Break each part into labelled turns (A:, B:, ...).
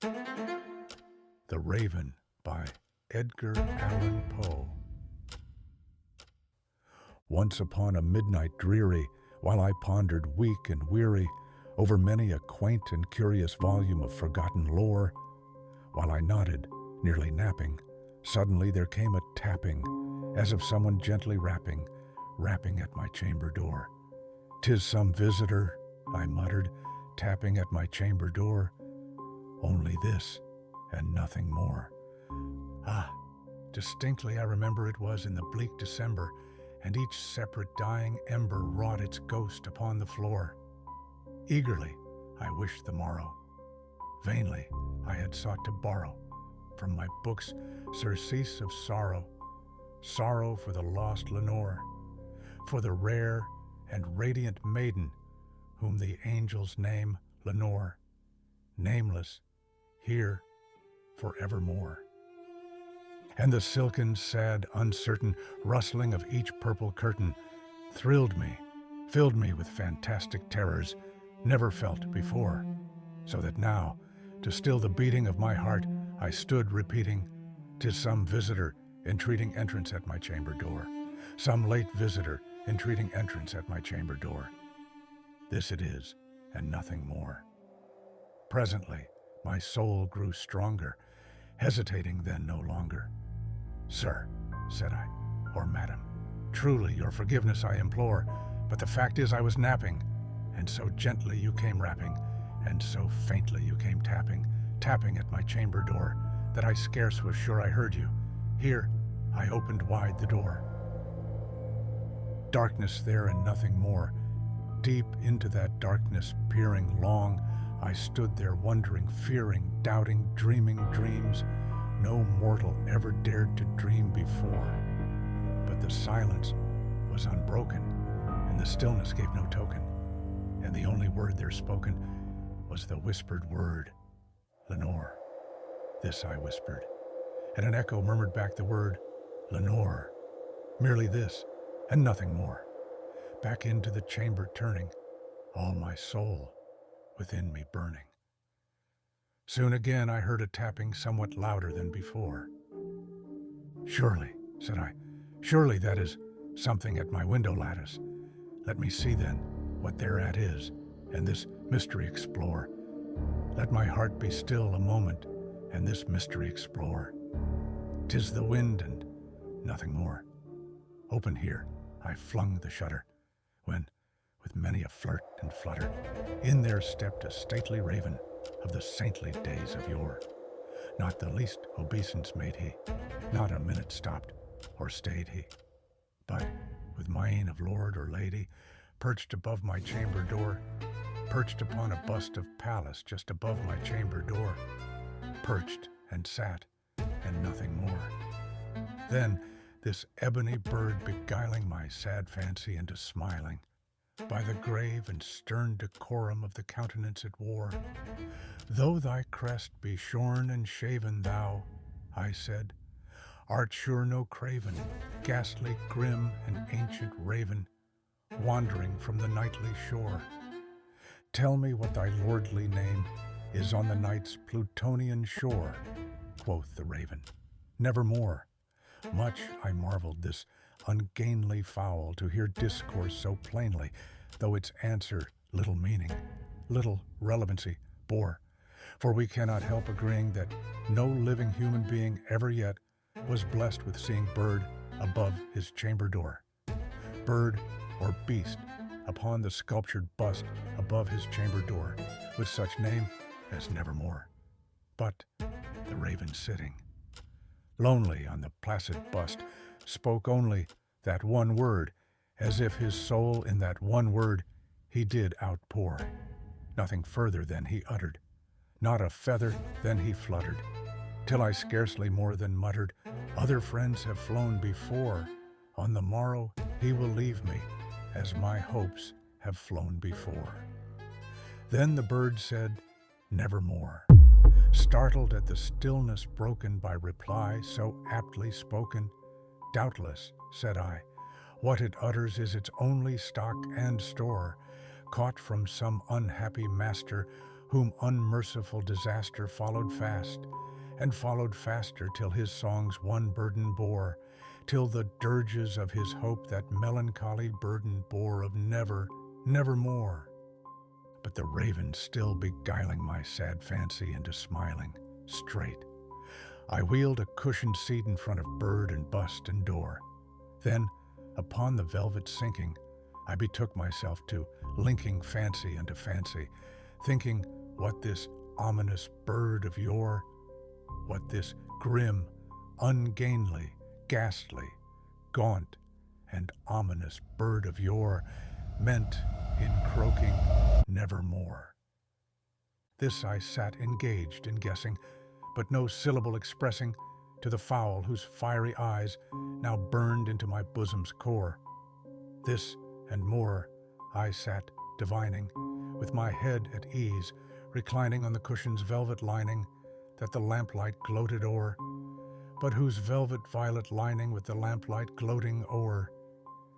A: The Raven by Edgar Allan Poe. Once upon a midnight dreary, while I pondered weak and weary over many a quaint and curious volume of forgotten lore, while I nodded, nearly napping, suddenly there came a tapping, as of someone gently rapping at my chamber door. "'Tis some visitor," I muttered, tapping at my chamber door. Only this, and nothing more. Ah, distinctly I remember it was in the bleak December, and each separate dying ember wrought its ghost upon the floor. Eagerly I wished the morrow. Vainly I had sought to borrow from my books surcease of sorrow, sorrow for the lost Lenore, for the rare and radiant maiden whom the angels name Lenore, nameless, here forevermore. And the silken, sad, uncertain rustling of each purple curtain thrilled me, filled me with fantastic terrors never felt before, so that now, to still the beating of my heart, I stood repeating, "'Tis some visitor entreating entrance at my chamber door, some late visitor entreating entrance at my chamber door. This it is, and nothing more." Presently, my soul grew stronger, hesitating then no longer. "Sir," said I, "or madam, truly your forgiveness I implore, but the fact is I was napping, and so gently you came rapping, and so faintly you came tapping at my chamber door, that I scarce was sure I heard you. Here, I opened wide the door. Darkness there and nothing more. Deep into that darkness peering long, I stood there wondering, fearing, doubting, dreaming dreams no mortal ever dared to dream before. But the silence was unbroken, and the stillness gave no token, and the only word there spoken was the whispered word, "Lenore." This I whispered, and an echo murmured back the word, "Lenore." Merely this, and nothing more. Back into the chamber turning, all my soul within me burning. Soon again I heard a tapping somewhat louder than before. "Surely," said I, "surely that is something at my window lattice. Let me see then what thereat is, and this mystery explore. Let my heart be still a moment, and this mystery explore. 'Tis the wind and nothing more." Open here, I flung the shutter, when, with many a flirt and flutter, in there stepped a stately raven of the saintly days of yore. Not the least obeisance made he, not a minute stopped or stayed he, but, with mien of lord or lady, perched above my chamber door, perched upon a bust of Pallas just above my chamber door, perched and sat, and nothing more. Then this ebony bird beguiling my sad fancy into smiling, by the grave and stern decorum of the countenance it wore. "Though thy crest be shorn and shaven, thou," I said, "art sure no craven, ghastly, grim, and ancient raven, wandering from the nightly shore. Tell me what thy lordly name is on the night's Plutonian shore." Quoth the raven, "Nevermore." Much I marveled this ungainly fowl to hear discourse so plainly, though its answer little meaning, little relevancy bore, for we cannot help agreeing that no living human being ever yet was blessed with seeing bird above his chamber door, bird or beast upon the sculptured bust above his chamber door, with such name as Nevermore. But the raven sitting, lonely on the placid bust, spoke only that one word, as if his soul in that one word he did outpour. Nothing further than he uttered, not a feather than he fluttered, till I scarcely more than muttered, "Other friends have flown before. On the morrow he will leave me, as my hopes have flown before." Then the bird said, "Nevermore." Startled at the stillness broken by reply so aptly spoken, "Doubtless," said I, "what it utters is its only stock and store, caught from some unhappy master whom unmerciful disaster followed fast, and followed faster till his songs one burden bore, till the dirges of his hope that melancholy burden bore of never, nevermore. But the raven still beguiling my sad fancy into smiling, straight, I wheeled a cushioned seat in front of bird and bust and door. Then, upon the velvet sinking, I betook myself to linking fancy unto fancy, thinking what this ominous bird of yore, what this grim, ungainly, ghastly, gaunt, and ominous bird of yore meant in croaking nevermore. This I sat engaged in guessing, but no syllable expressing to the fowl whose fiery eyes now burned into my bosom's core. This and more I sat divining, with my head at ease, reclining on the cushion's velvet lining that the lamplight gloated o'er, but whose velvet violet lining with the lamplight gloating o'er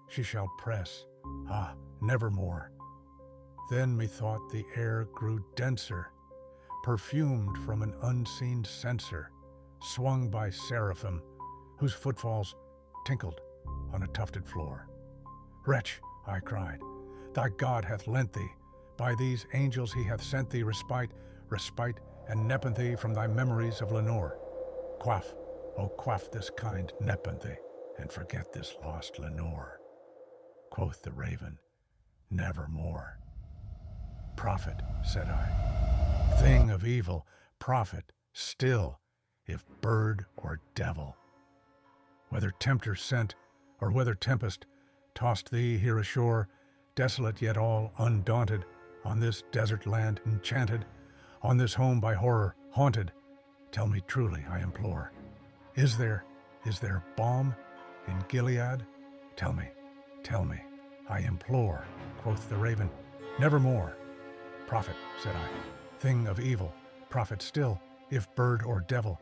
A: she shall press, nevermore. Then methought the air grew denser, perfumed from an unseen censer, swung by seraphim, whose footfalls tinkled on a tufted floor. Wretch, I cried, thy God hath lent thee, by these angels he hath sent thee respite and nepenthe from thy memories of Lenore. Quaff, O quaff this kind nepenthe, and forget this lost Lenore. Quoth the raven, nevermore. Prophet, said I, thing of evil, prophet still, if bird or devil. Whether tempter sent, or whether tempest tossed thee here ashore, desolate yet all undaunted, on this desert land enchanted, on this home by horror haunted, tell me truly, I implore, is there balm in Gilead? Tell me, I implore. Quoth the raven, nevermore. Prophet, said I, thing of evil, prophet still, if bird or devil,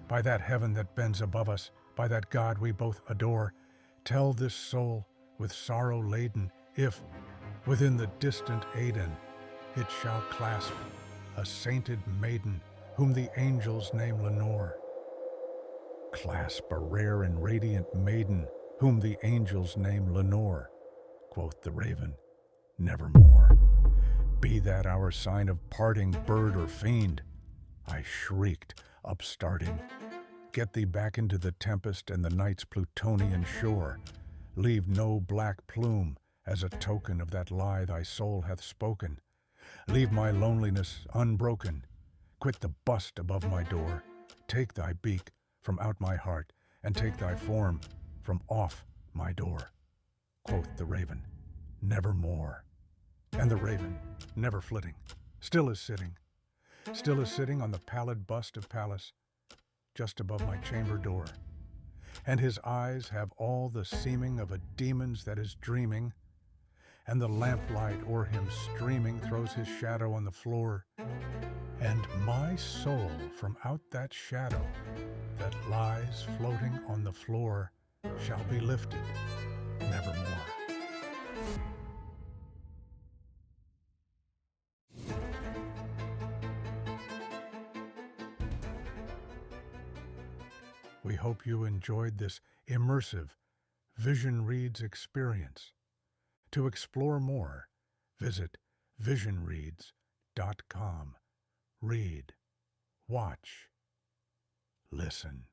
A: by that heaven that bends above us, by that God we both adore, tell this soul with sorrow laden, if, within the distant Aidenn, it shall clasp a sainted maiden, whom the angels name Lenore. Clasp a rare and radiant maiden, whom the angels name Lenore. Quoth the raven, nevermore. Be that our sign of parting, bird or fiend. I shrieked, upstarting. Get thee back into the tempest and the night's Plutonian shore. Leave no black plume as a token of that lie thy soul hath spoken. Leave my loneliness unbroken. Quit the bust above my door. Take thy beak from out my heart, and take thy form from off my door. Quoth the raven, nevermore. And the raven, never flitting, still is sitting on the pallid bust of Pallas, just above my chamber door. And his eyes have all the seeming of a demon's that is dreaming, and the lamplight o'er him streaming throws his shadow on the floor. And my soul from out that shadow that lies floating on the floor shall be lifted nevermore. We hope you enjoyed this immersive VisionReads experience. To explore more, visit VisionReads.com. Read, watch, listen.